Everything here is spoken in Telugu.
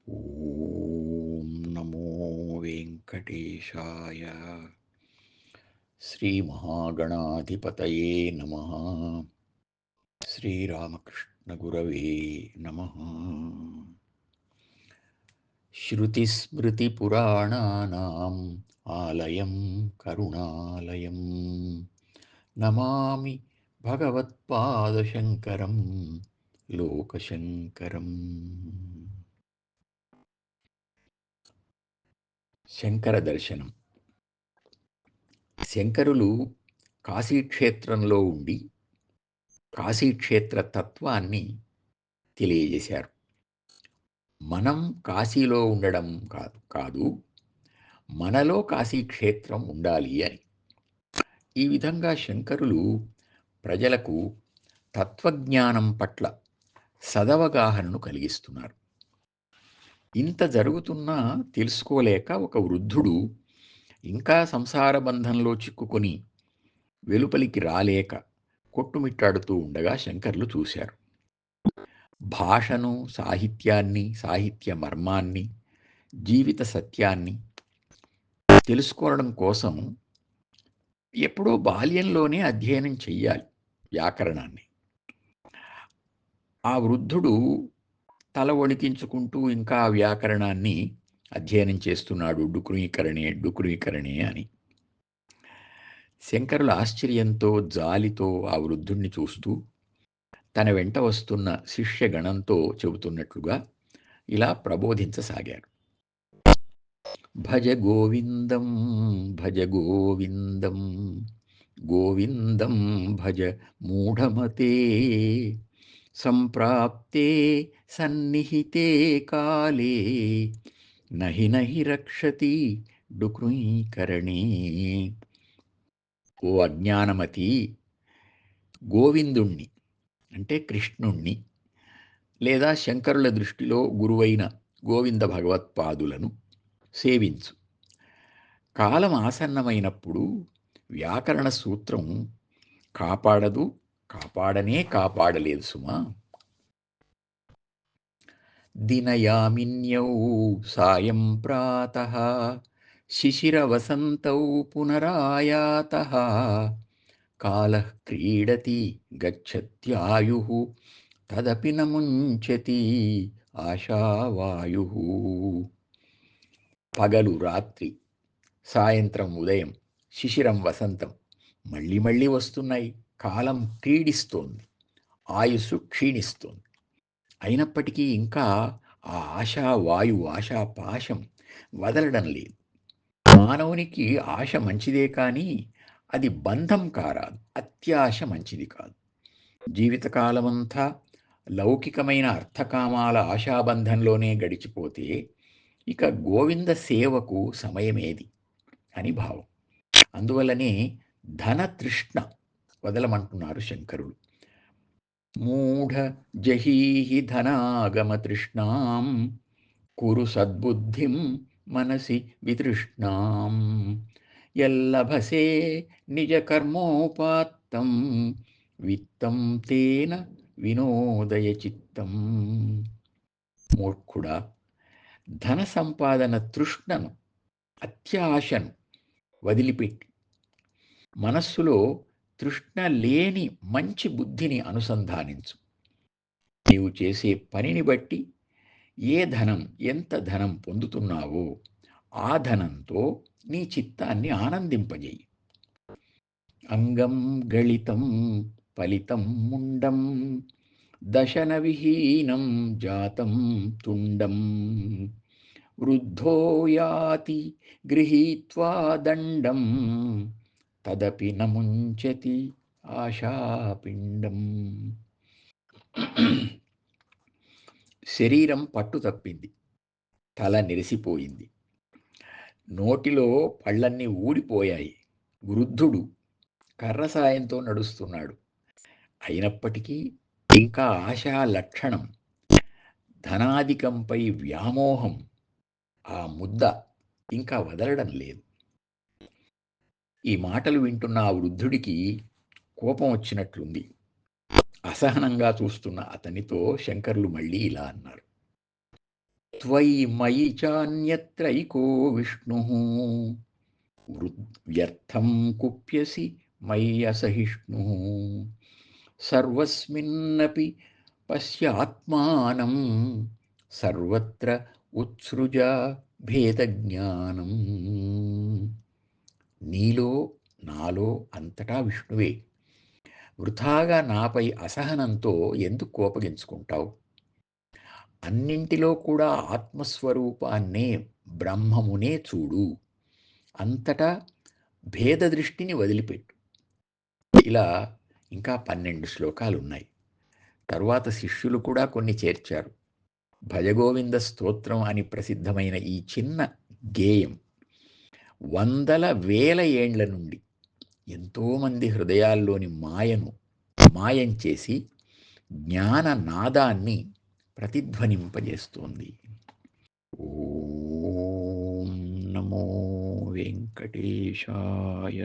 ఓం నమో వెంకటేశాయ. శ్రీమహాగణాధిపతయే నమః. శ్రీరామకృష్ణగురవే నమః. శృతిస్మృతిపురాణానాం ఆలయం కరుణాలయం నమామి భగవత్పాదశంకరం లోకశంకరం. శంకర దర్శనం. శంకరులు కాశీక్షేత్రంలో ఉండి కాశీక్షేత్ర తత్వాన్ని తెలియజేశారు. మనం కాశీలో ఉండడం కాదు, మనలో కాశీక్షేత్రం ఉండాలి అని. ఈ విధంగా శంకరులు ప్రజలకు తత్వజ్ఞానం పట్ల సదవగాహనను కలిగిస్తున్నారు. ఇంత జరుగుతున్నా తెలుసుకోలేక ఒక వృద్ధుడు ఇంకా సంసార బంధంలో చిక్కుకొని వెలుపలికి రాలేక కొట్టుమిట్టాడుతూ ఉండగా శంకర్లు చూశారు. భాషను, సాహిత్యాన్ని, సాహిత్య మర్మాన్ని, జీవిత సత్యాన్ని తెలుసుకోవడం కోసం ఎప్పుడో బాల్యంలోనే అధ్యయనం చెయ్యాలి వ్యాకరణాన్ని. ఆ వృద్ధుడు తల వణికించుకుంటూ ఇంకా వ్యాకరణాన్ని అధ్యయనం చేస్తున్నాడు. డుకురీకరణే అని. శంకరుల ఆశ్చర్యంతో, జాలితో ఆ వృద్ధుణ్ణి చూస్తూ తన వెంట వస్తున్న శిష్యగణంతో చెబుతున్నట్లుగా ఇలా ప్రబోధించసాగారు. భజ గోవిందం భజ గోవిందం, గోవిందం భజ మూఢమతే, సంప్రాప్తే సన్నిహితే కాలే నహి నహి రక్షతి డుక్రీకరణే. ఓ అజ్ఞానమతి, గోవిందుణ్ణి అంటే కృష్ణుణ్ణి లేదా శంకరుల దృష్టిలో గురువైన గోవింద భగవత్పాదులను సేవించు. కాలం ఆసన్నమైనప్పుడు వ్యాకరణ సూత్రం కాపాడదు, కాపాడలేదు సుమా. దినయామిన్యౌ సాయం ప్రాతః, శిశిరవసంతౌ పునరాయాతః, కాలః క్రీడతి గచ్చత్యాయుః, తదపి న ముంచతి ఆశావాయుః. పగలు రాత్రి, సాయంత్రం ఉదయం, శిశిరం వసంతం మళ్ళీ మళ్ళీ వస్తున్నాయి. కాలం క్రీడిస్తోంది, ఆయుస్సు క్షీణిస్తోంది. అయినప్పటికీ ఇంకా ఆ ఆశావాయువు, ఆశాపాశం వదలడం లేదు. మానవునికి ఆశ మంచిదే కానీ అది బంధం కారాదు, అత్యాశ మంచిది కాదు. జీవితకాలమంతా లౌకికమైన అర్థకామాల ఆశాబంధంలోనే గడిచిపోతే ఇక గోవింద సేవకు సమయమేది అని భావం. అందువల్లనే ధనతృష్ణ వదలమంటున్నారు శంకరులు. మూఢ జహీహి ధనాగమతృష్ణాం, కురు సద్బుద్ధిం మనసి వితృష్ణాం, యల్లభసే నిజ కర్మోపాత్తం, విత్తం తేన వినోదయ చిత్తం. మూర్ఖుడా, ధన సంపాదన తృష్ణను, అత్యాశను వదిలిపెట్టి మనస్సులో తృష్ణ లేని మంచి బుద్ధిని అనుసంధానించు. నీవు చేసే పనిని బట్టి ఎంత ధనం పొందుతున్నావో ఆ ధనంతో నీ చిత్తాన్ని ఆనందింపజేయి. అంగం గళితం ఫలితం ముండం, దశన విహీనం జాతం తుండం, వృద్ధో యాతి గృహీత్వా దండం, తదపి న ముంచతి ఆశాపిండం. శరీరం పట్టు తప్పింది, తల నెరిసిపోయింది, నోటిలో పళ్ళన్నీ ఊడిపోయాయి. వృద్ధుడు కర్ర సాయంతో నడుస్తున్నాడు. అయినప్పటికీ ఇంకా ఆశా లక్షణం, ధనాధికంపై వ్యామోహం, ఆ ముద్ద ఇంకా వదలడం లేదు. ఈ మాటలు వింటున్న ఆ వృద్ధుడికి కోపం వచ్చినట్లుంది. అసహనంగా చూస్తున్న అతనితో శంకరులు మళ్ళీ ఇలా అన్నారు. త్వయి మయి చాన్యత్రైకో విష్ణుః వ్యర్థం కుప్యసి మయ్యసహిష్ణుః సర్వస్మిన్నపి పశ్యాత్మానం సర్వత్ర ఉత్సృజ భేదజ్ఞానం. నీలో నాలో అంతటా విష్ణువే. వృథాగా నాపై అసహనంతో ఎందుకు కోపగించుకుంటావు? అన్నింటిలో కూడా ఆత్మస్వరూపాన్నే, బ్రహ్మమునే చూడు. అంతటా భేద దృష్టిని వదిలిపెట్టు. ఇలా ఇంకా 12 శ్లోకాలున్నాయి. తరువాత శిష్యులు కూడా కొన్ని చేర్చారు. భజగోవింద స్తోత్రం అని ప్రసిద్ధమైన ఈ చిన్న గేయం వందల వేల ఏండ్ల నుండి ఎంతోమంది హృదయాల్లోని మాయం చేసి జ్ఞాననాదాన్ని ప్రతిధ్వనింపజేస్తోంది. ఓం నమో వెంకటేశాయ.